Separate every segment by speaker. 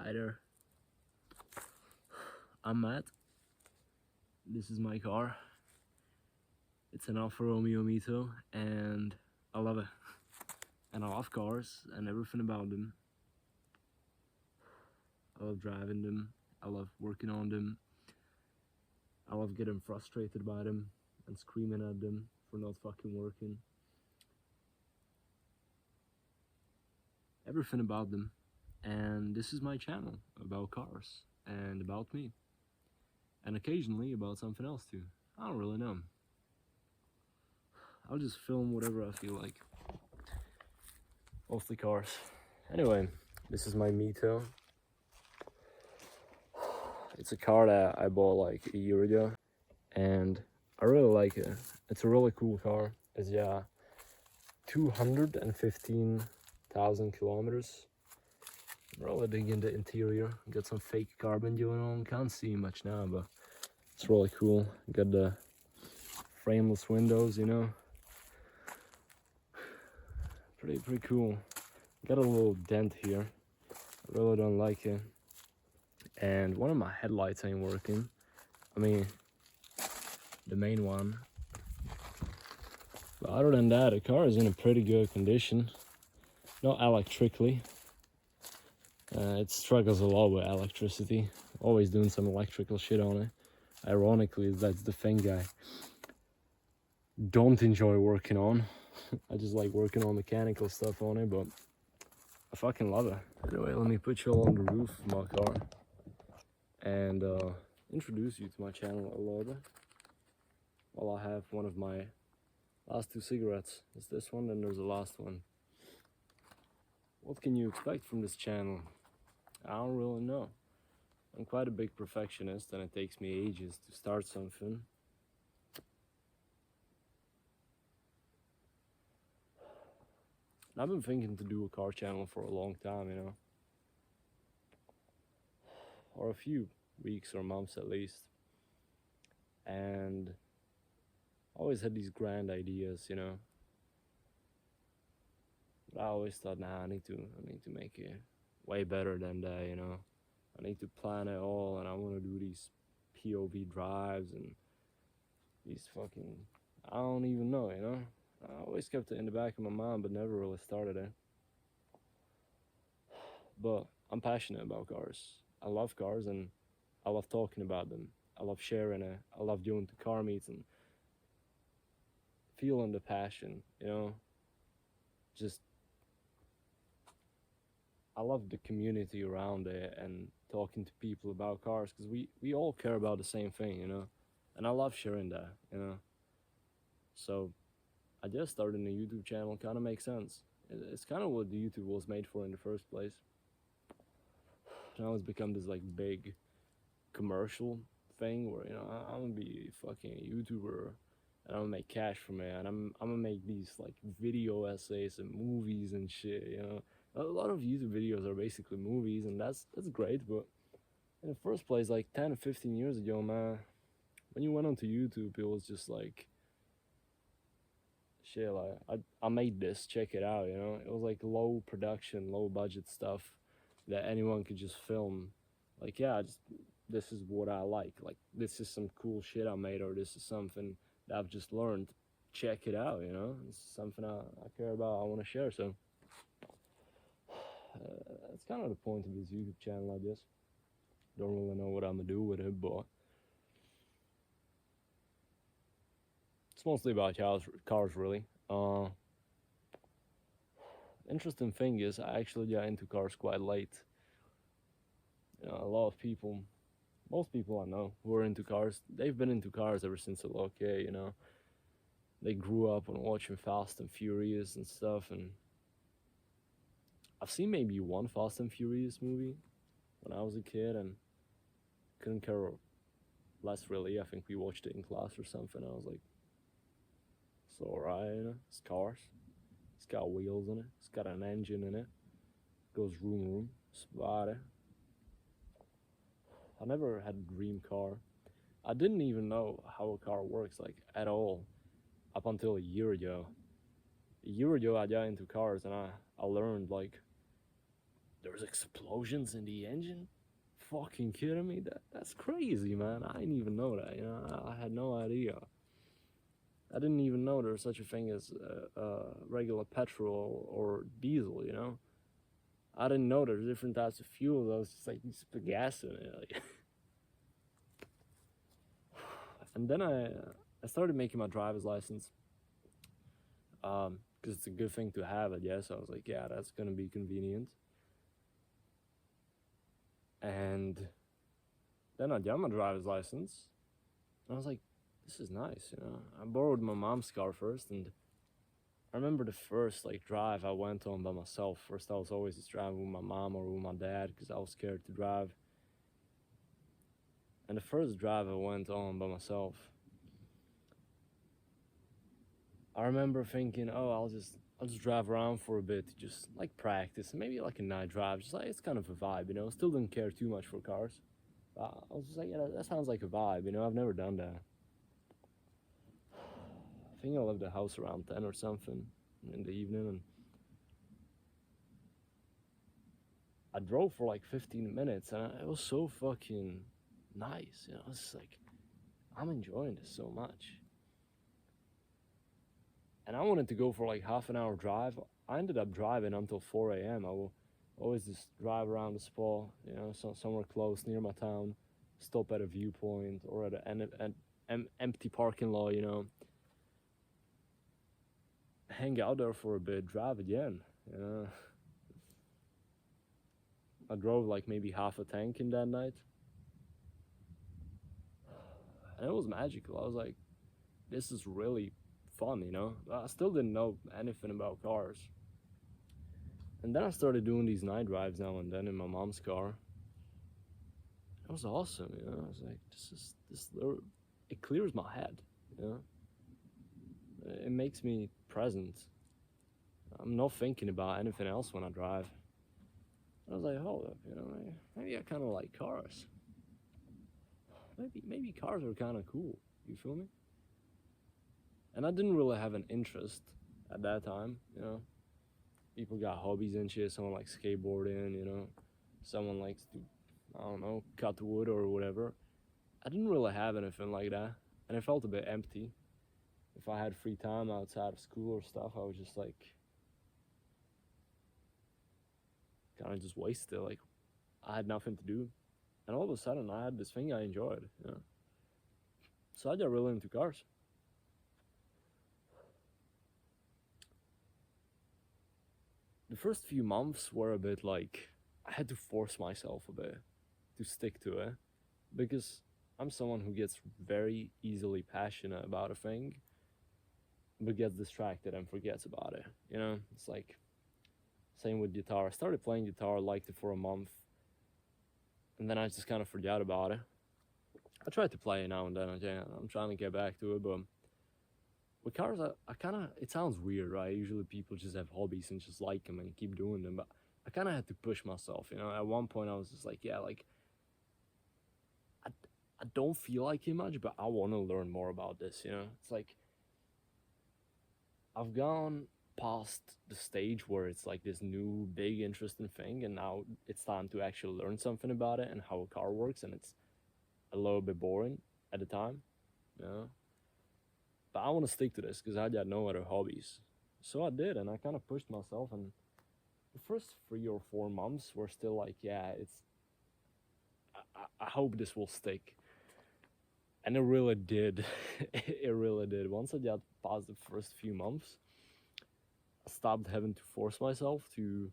Speaker 1: Hi there, I'm Matt. This is my car. It's an Alfa Romeo Mito, and I love it. And I love cars and everything about them. I love driving them. I love working on them. I love getting frustrated by them and screaming at them for not fucking working. Everything about them. And this is my channel about cars and about me. And occasionally about something else too. I don't really know. I'll just film whatever I feel like. Mostly cars. Anyway, this is my Mito. It's a car that I bought like a year ago, and I really like it. It's a really cool car. It's 215,000 kilometers. Really digging the interior. Got some fake carbon going on. Can't see much now, but it's really cool. Got the frameless windows, you know. Pretty cool. Got a little dent here. I really don't like it. And one of my headlights ain't working. I mean, the main one. But other than that, the car is in a pretty good condition. Not electrically. It struggles a lot with electricity. Always doing some electrical shit on it. Ironically, that's the thing I don't enjoy working on. I just like working on mechanical stuff on it, but I fucking love it. Anyway, let me put you all on the roof of my car and introduce you to my channel a little bit. While I have one of my last two cigarettes. It's this one, and there's the last one. What can you expect from this channel? I don't really know. I'm quite a big perfectionist, and it takes me ages to start something. And I've been thinking to do a car channel for a long time, you know. Or a few weeks or months at least. And I always had these grand ideas, you know. But I always thought, nah, I need to make it way better than that, you know. I need to plan it all, and I want to do these POV drives and these fucking, I don't even know, you know. I always kept it in the back of my mind, but never really started it. But I'm passionate about cars. I love cars, and I love talking about them. I love sharing it. I love going to car meets and feeling the passion, you know. Just, I love the community around it and talking to people about cars, because we all care about the same thing, you know. And I love sharing that, you know. So I just started a YouTube channel. Kind of makes sense. It's kind of what the YouTube was made for in the first place. Now it's become this like big commercial thing where, you know, I'm gonna be fucking a YouTuber and I'm gonna make cash from it, and I'm gonna make these like video essays and movies and shit, you know. A lot of YouTube videos are basically movies, and that's great, but in the first place, like 10 or 15 years ago, man, when you went onto YouTube, it was just like, shit, like I made this, check it out, you know. It was like low production, low budget stuff that anyone could just film. Like, yeah, this is what I like this is some cool shit I made, or this is something that I've just learned. Check it out, you know. It's something I care about, I want to share. So that's kind of the point of this YouTube channel, I guess. Don't really know what I'm gonna do with it, but it's mostly about cars really. Interesting thing is, I actually got into cars quite late. You know, a lot of people, most people I know who are into cars, they've been into cars ever since they're okay, you know. They grew up on watching Fast and Furious and stuff, and I've seen maybe one Fast and Furious movie when I was a kid, and couldn't care less really. I think we watched it in class or something. I was like, it's alright, you know, it's cars. It's got wheels in it. It's got an engine in it. Goes room room. It's about it. I never had a dream car. I didn't even know how a car works, like, at all, up until a year ago. A year ago, I got into cars, and I learned, like, There's explosions in the engine. Fucking kidding me? That's crazy, man. I didn't even know that. You know, I had no idea. I didn't even know there was such a thing as regular petrol or diesel. You know, I didn't know there's different types of fuel. I was just like, just put gas in it. Like. And then I started making my driver's license because it's a good thing to have, I guess. I was like, yeah, that's gonna be convenient. And then I got my driver's license, and I was like, this is nice, you know. I borrowed my mom's car first, and I remember the first like drive I went on by myself. First, I was always just driving with my mom or with my dad because I was scared to drive. And the first drive I went on by myself, I remember thinking, oh, I'll just drive around for a bit to just like practice, maybe like a night drive, just like it's kind of a vibe, you know. Still didn't care too much for cars. I was just like, yeah, that sounds like a vibe, you know. I've never done that. I think I left the house around 10 or something in the evening, and I drove for like 15 minutes, and it was so fucking nice, you know. It's like I'm enjoying this so much, and I wanted to go for like half an hour drive. I ended up driving until 4 a.m. I will always just drive around the spa, you know, somewhere close near my town, stop at a viewpoint or at an empty parking lot, you know, hang out there for a bit, drive again. You know, I drove like maybe half a tank in that night, and it was magical. I was like, this is really fun, you know. I still didn't know anything about cars. And then I started doing these night drives now and then in my mom's car. It was awesome, you know. I was like, it clears my head, you know. It makes me present. I'm not thinking about anything else when I drive. I was like, hold up, you know, maybe I kind of like cars. Maybe cars are kind of cool. You feel me? And I didn't really have an interest at that time, you know. People got hobbies and shit. Someone likes skateboarding, you know. Someone likes to, I don't know, cut wood or whatever. I didn't really have anything like that, and it felt a bit empty. If I had free time outside of school or stuff, I was just like, kind of just wasted. Like, I had nothing to do, and all of a sudden, I had this thing I enjoyed, you know. So I got really into cars. The first few months were a bit like I had to force myself a bit to stick to it because I'm someone who gets very easily passionate about a thing but gets distracted and forgets about it. You know, it's like same with guitar. I started playing guitar, liked it for a month, and then I just kind of forgot about it. I try to play it now and then. Okay, I'm trying to get back to it, but with cars, I kind of, it sounds weird, right? Usually people just have hobbies and just like them and keep doing them, but I kind of had to push myself, you know? At one point, I was just like, yeah, like, I, I don't feel like it much, but I want to learn more about this, you know? It's like, I've gone past the stage where it's like this new, big, interesting thing, and now it's time to actually learn something about it and how a car works, and it's a little bit boring at the time, you know? But I want to stick to this because I got no other hobbies. So I did, and I kind of pushed myself. And the first 3 or 4 months were still like, yeah, it's. I hope this will stick, and it really did. It really did. Once I got past the first few months, I stopped having to force myself to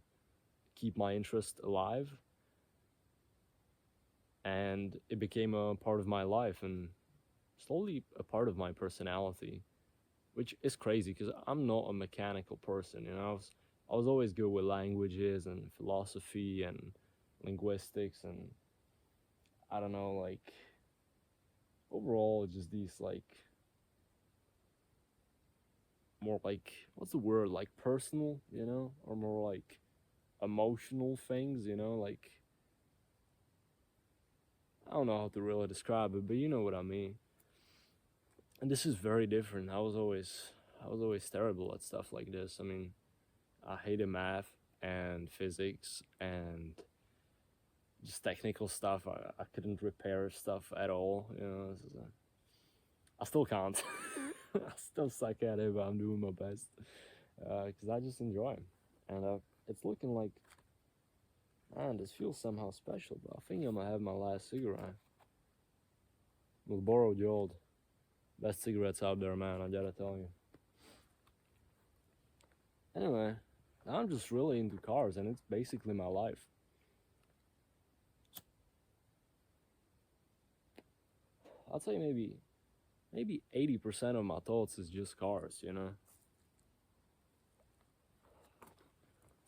Speaker 1: keep my interest alive, and it became a part of my life and slowly a part of my personality, which is crazy because I'm not a mechanical person. You know, I was always good with languages and philosophy and linguistics and I don't know, like overall just these like more like what's the word, like personal, you know, or more like emotional things, you know, like I don't know how to really describe it, but you know what I mean. And this is very different. I was always terrible at stuff like this. I mean, I hated math. and physics and just technical stuff. I couldn't repair stuff at all. You know, I still can't. I still suck at it, but I'm doing my best because I just enjoy 'em. And it's looking like, man, this feels somehow special. But I think I'm gonna have my last cigarette. Marlboro Gold, best cigarettes out there, man. I gotta tell you. Anyway, I'm just really into cars, and it's basically my life. I'd say maybe 80% of my thoughts is just cars. You know,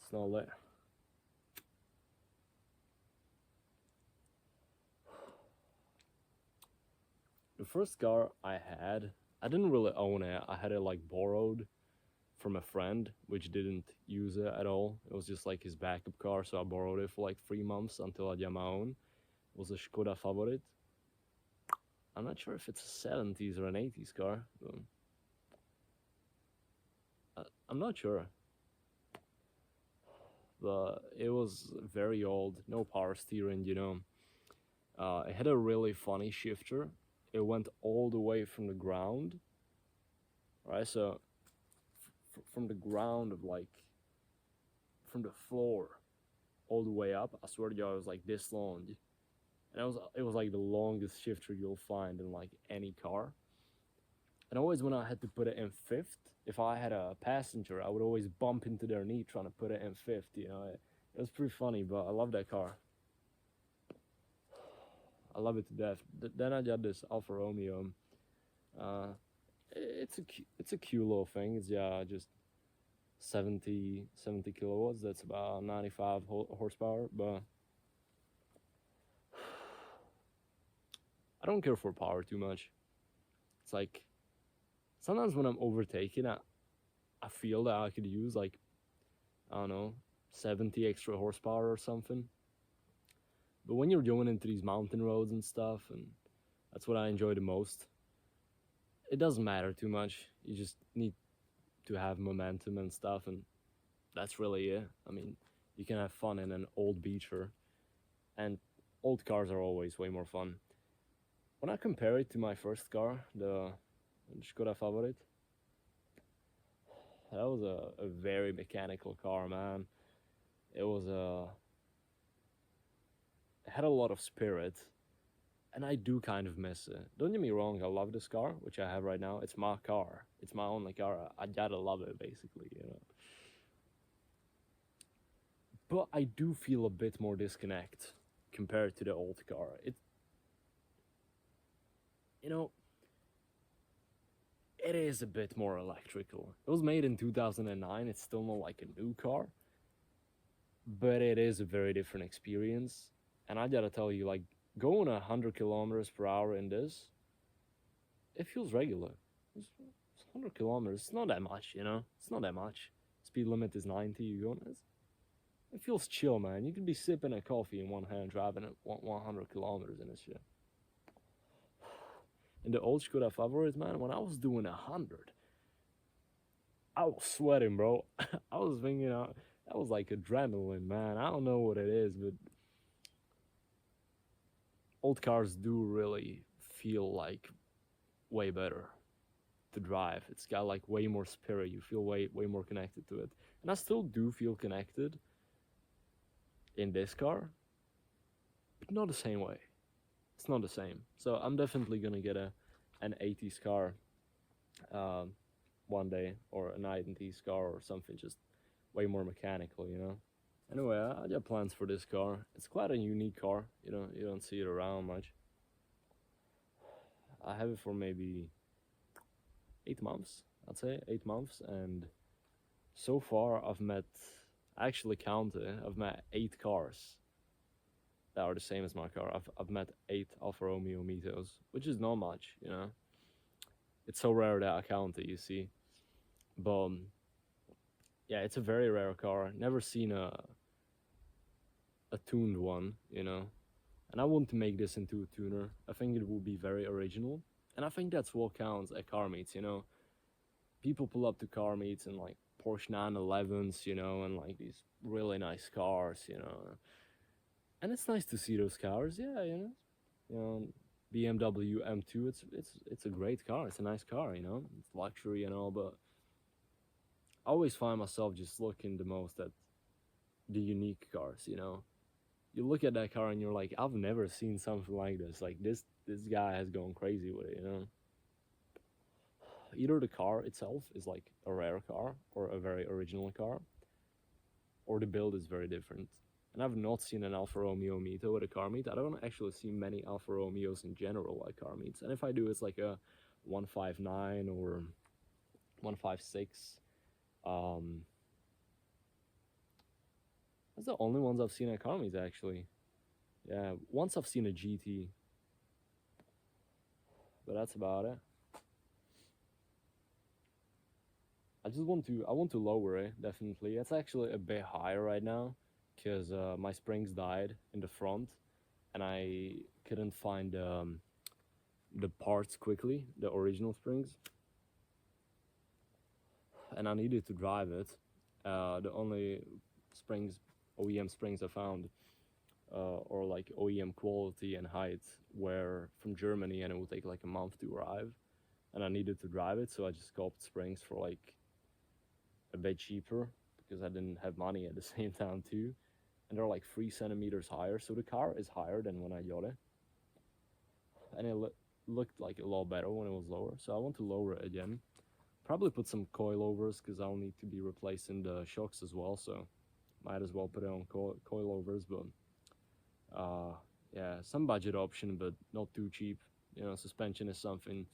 Speaker 1: it's not lit. The first car I had, I didn't really own it. I had it like borrowed from a friend, which didn't use it at all. It was just like his backup car, so I borrowed it for like 3 months until I got my own. It was a Skoda Favorit. I'm not sure if it's a 70s or an 80s car. I'm not sure. But it was very old, no power steering, you know. It had a really funny shifter. It went all the way from the ground, right? So from the ground of like from the floor all the way up. I swear to God, it was like this long, and it was like the longest shifter you'll find in like any car. And always when I had to put it in fifth, if I had a passenger, I would always bump into their knee trying to put it in fifth. You know, it was pretty funny, but I love that car. I love it to death. Then I got this Alfa Romeo. Uh, it's a cute little thing. It's just 70 kilowatts. That's about 95 horsepower. But I don't care for power too much. It's like sometimes when I'm overtaking, I feel that I could use like, I don't know, 70 extra horsepower or something. But when you're going into these mountain roads and stuff, and that's what I enjoy the most, it doesn't matter too much. You just need to have momentum and stuff, and that's really it. I mean, you can have fun in an old beacher, and old cars are always way more fun. When I compare it to my first car, the Skoda Favorit, that was a very mechanical car, man. It was it had a lot of spirit, and I do kind of miss it. Don't get me wrong, I love this car, which I have right now. It's my car. It's my only car. I gotta love it, basically, you know. But I do feel a bit more disconnect compared to the old car. You know, it is a bit more electrical. It was made in 2009. It's still not like a new car, but it is a very different experience. And I gotta tell you, like, going 100 kilometers per hour in this, it feels regular. It's 100 kilometers. It's not that much, you know? It's not that much. Speed limit is 90. You go, it feels chill, man. You could be sipping a coffee in one hand, driving at 100 kilometers in this shit. In the old Skoda Favorit, man, when I was doing 100, I was sweating, bro. I was thinking, that was like adrenaline, man. I don't know what it is, but old cars do really feel like way better to drive. It's got like way more spirit. You feel way more connected to it, and I still do feel connected in this car, but not the same way. It's not the same. So I'm definitely gonna get an 80s car one day, or a 90s car or something, just way more mechanical, you know. Anyway, I got plans for this car. It's quite a unique car. You don't see it around much. I have it for maybe 8 months. I'd say 8 months, and so far I actually counted. I've met 8 cars that are the same as my car. I've met 8 Alfa Romeo Mitos, which is not much, you know. It's so rare that I count it, you see. But yeah, it's a very rare car. Never seen a tuned one, you know. And I want to make this into a tuner. I think it will be very original. And I think that's what counts at car meets, you know. People pull up to car meets and like Porsche 911s, you know, and like these really nice cars, you know. And it's nice to see those cars, yeah, you know, BMW M2. It's a great car. It's a nice car, you know. It's luxury and all, but I always find myself just looking the most at the unique cars, you know. You look at that car and you're like, I've never seen something like this. Like this guy has gone crazy with it, you know. Either the car itself is like a rare car or a very original car, or the build is very different. And I've not seen an Alfa Romeo Mito at a car meet. I don't actually see many Alfa Romeos in general at car meets. And if I do, it's like a 159 or 156. Um, that's the only ones I've seen at car meets, actually. Yeah, once I've seen a GT, but that's about it. I want to lower it, definitely. It's actually a bit higher right now because my springs died in the front and I couldn't find the parts quickly, the original springs, and I needed to drive it. The only springs, OEM springs I found, or like OEM quality and height, were from Germany, and it would take like a month to arrive, and I needed to drive it, so I just copped springs for like a bit cheaper because I didn't have money at the same time too, and they're like 3 centimeters higher, so the car is higher than when I got it, and it looked like a lot better when it was lower. So I want to lower it again. Probably put some coilovers because I'll need to be replacing the shocks as well. So might as well put it on coilovers, but yeah, some budget option, but not too cheap. You know, suspension is something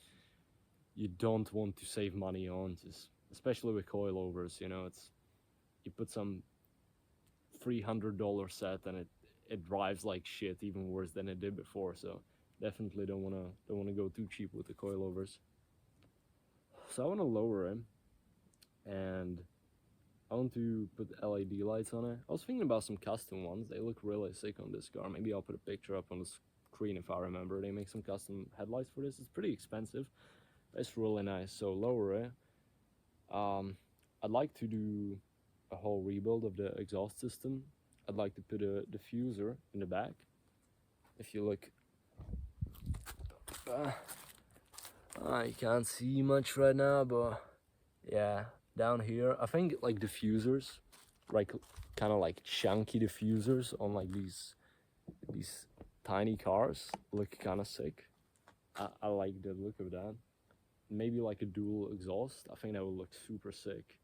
Speaker 1: you don't want to save money on, just especially with coilovers. You know, it's you put some $300 set and it drives like shit, even worse than it did before. So definitely don't wanna go too cheap with the coilovers. So I wanna lower it, and I want to put LED lights on it. I was thinking about some custom ones. They look really sick on this car. Maybe I'll put a picture up on the screen if I remember. They make some custom headlights for this. It's pretty expensive, but it's really nice. So lower it. I'd like to do a whole rebuild of the exhaust system. I'd like to put a diffuser in the back. If you look, I can't see much right now, but yeah, down here, I think like diffusers, like kind of like chunky diffusers on like these tiny cars look kind of sick. I like the look of that. Maybe like a dual exhaust. I think that would look super sick.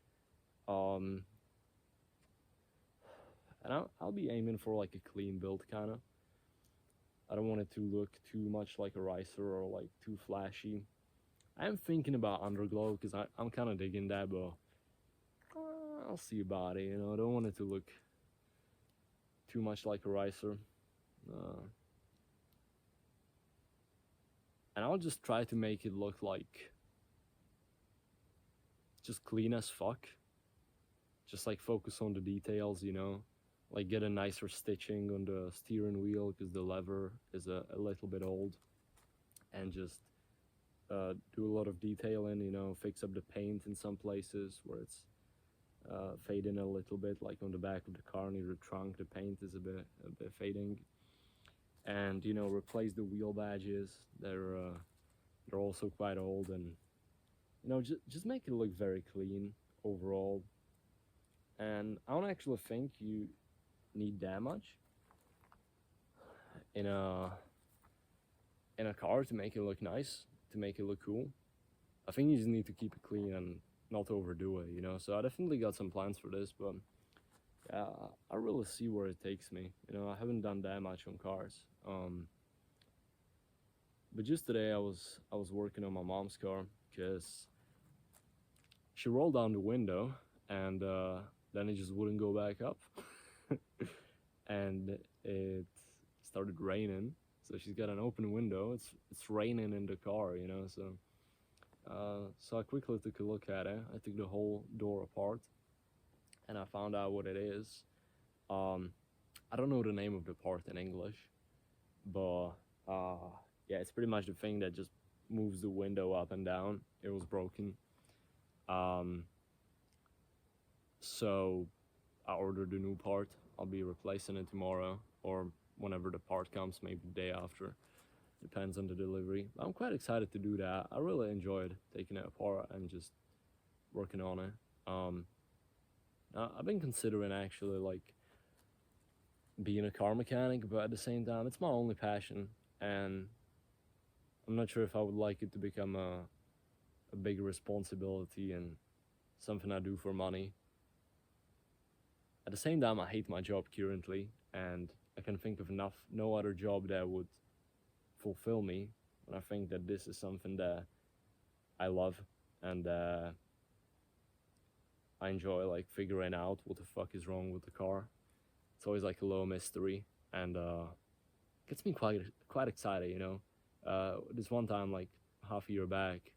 Speaker 1: And I'll be aiming for like a clean build kind of. I don't want it to look too much like a Ricer or like too flashy. I am thinking about underglow because I'm kind of digging that, but I'll see about it. You know, I don't want it to look too much like a Ricer. And I'll just try to make it look like just clean as fuck. Just like focus on the details, you know, like get a nicer stitching on the steering wheel because the lever is a little bit old, and just do a lot of detailing, you know, fix up the paint in some places where it's fading a little bit, like on the back of the car near the trunk, the paint is a bit fading, and you know, replace the wheel badges. They're also quite old, and you know, just make it look very clean overall. And I don't actually think you need that much in a car to make it look nice, to make it look cool. I think you just need to keep it clean and not overdo it, you know. So I definitely got some plans for this, but yeah, I really see where it takes me. You know, I haven't done that much on cars. But just today I was working on my mom's car because she rolled down the window and then it just wouldn't go back up. And it started raining, so she's got an open window. It's raining in the car, you know. So I quickly took a look at it. I took the whole door apart, and I found out what it is. I don't know the name of the part in English, but yeah, it's pretty much the thing that just moves the window up and down. It was broken. Um, So I ordered a new part. I'll be replacing it tomorrow or whenever the part comes, maybe the day after. Depends on the delivery. I'm quite excited to do that. I really enjoyed taking it apart and just working on it. Um, I've been considering actually like being a car mechanic, but at the same time, it's my only passion, and I'm not sure if I would like it to become a big responsibility and something I do for money. At the same time, I hate my job currently, and I can think of no other job that would fulfill me. And I think that this is something that I love and I enjoy like figuring out what the fuck is wrong with the car. It's always like a little mystery and gets me quite excited, you know. This one time, like half a year back,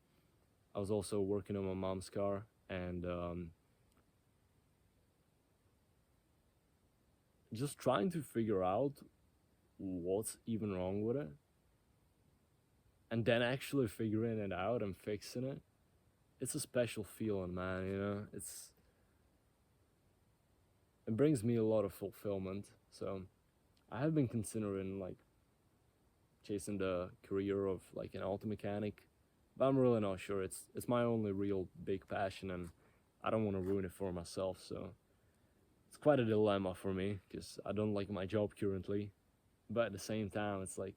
Speaker 1: I was also working on my mom's car and just trying to figure out what's even wrong with it, and then actually figuring it out and fixing it. It's a special feeling, man. You know, it brings me a lot of fulfillment. So I have been considering like chasing the career of like an auto mechanic, but I'm really not sure. It's my only real big passion, and I don't want to ruin it for myself. So it's quite a dilemma for me because I don't like my job currently, but at the same time, it's like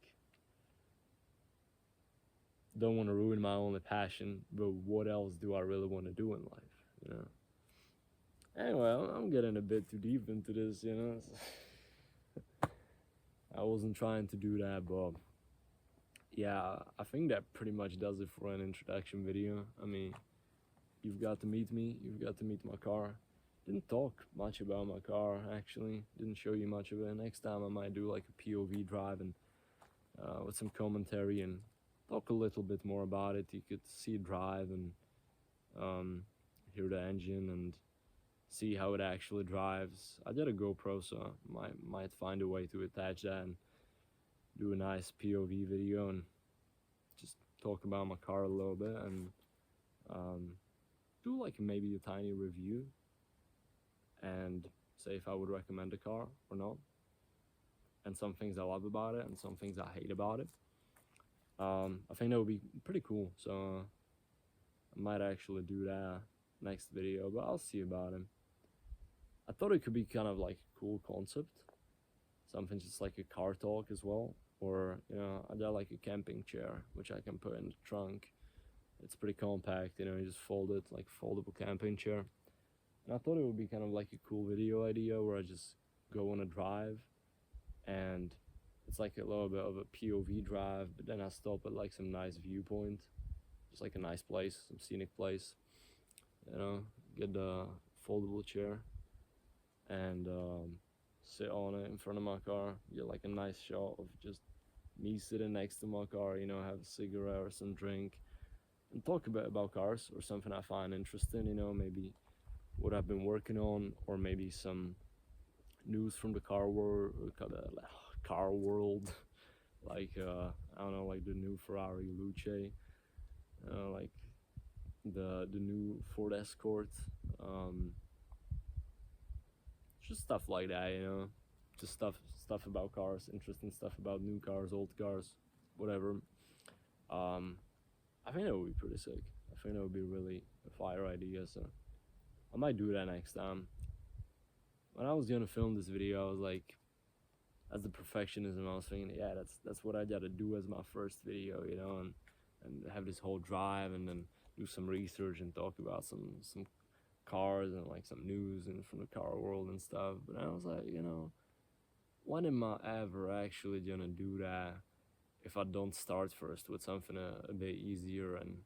Speaker 1: don't want to ruin my only passion. But what else do I really want to do in life? You know. Anyway, I'm getting a bit too deep into this. You know, I wasn't trying to do that, but yeah, I think that pretty much does it for an introduction video. I mean, you've got to meet me, you've got to meet my car. Didn't talk much about my car, actually. Didn't show you much of it. Next time I might do like a POV drive and with some commentary and talk a little bit more about it. You could see it drive and um, hear the engine and see how it actually drives. I did a GoPro, so might find a way to attach that and do a nice POV video and just talk about my car a little bit and um, do like maybe a tiny review and say if I would recommend the car or not, and some things I love about it and some things I hate about it. I think that would be pretty cool. So I might actually do that next video, but I'll see about it. I thought it could be kind of like a cool concept, something just like a car talk as well, or you know, I got like a camping chair which I can put in the trunk. It's pretty compact, you know, you just fold it like foldable camping chair. And I thought it would be kind of like a cool video idea where I just go on a drive and it's like a little bit of a POV drive, but then I stop at like some nice viewpoint, just like a nice place, some scenic place, you know, get the foldable chair and sit on it in front of my car, get like a nice shot of just me sitting next to my car, you know, have a cigarette or some drink and talk a bit about cars or something I find interesting, you know, maybe what I've been working on or maybe some news from the car world like I don't know, like the new Ferrari Luce, like the new Ford Escort, um, just stuff like that, you know, just stuff about cars, interesting stuff about new cars, old cars, whatever. Um, I think that would be pretty sick. I think that would be really a fire idea. So I might do that next time. When I was gonna film this video, I was like, as the perfectionism, I was thinking, yeah, that's what I gotta do as my first video, you know, and have this whole drive and then do some research and talk about some cars and like some news and from the car world and stuff. But I was like, you know, when am I ever actually gonna do that if I don't start first with something a bit easier and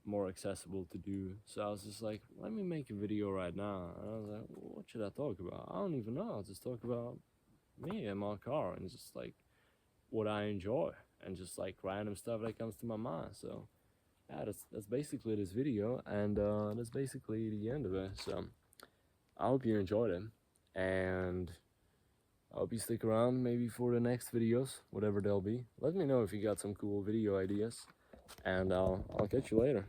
Speaker 1: more accessible to do? So I was just like, let me make a video right now. And I was like, what should I talk about? I don't even know. I'll just talk about me and my car and just like what I enjoy and just like random stuff that comes to my mind. So yeah, that's basically this video, and that's basically the end of it. So I hope you enjoyed it, and I hope you stick around maybe for the next videos, whatever they'll be. Let me know if you got some cool video ideas, and I'll catch you later.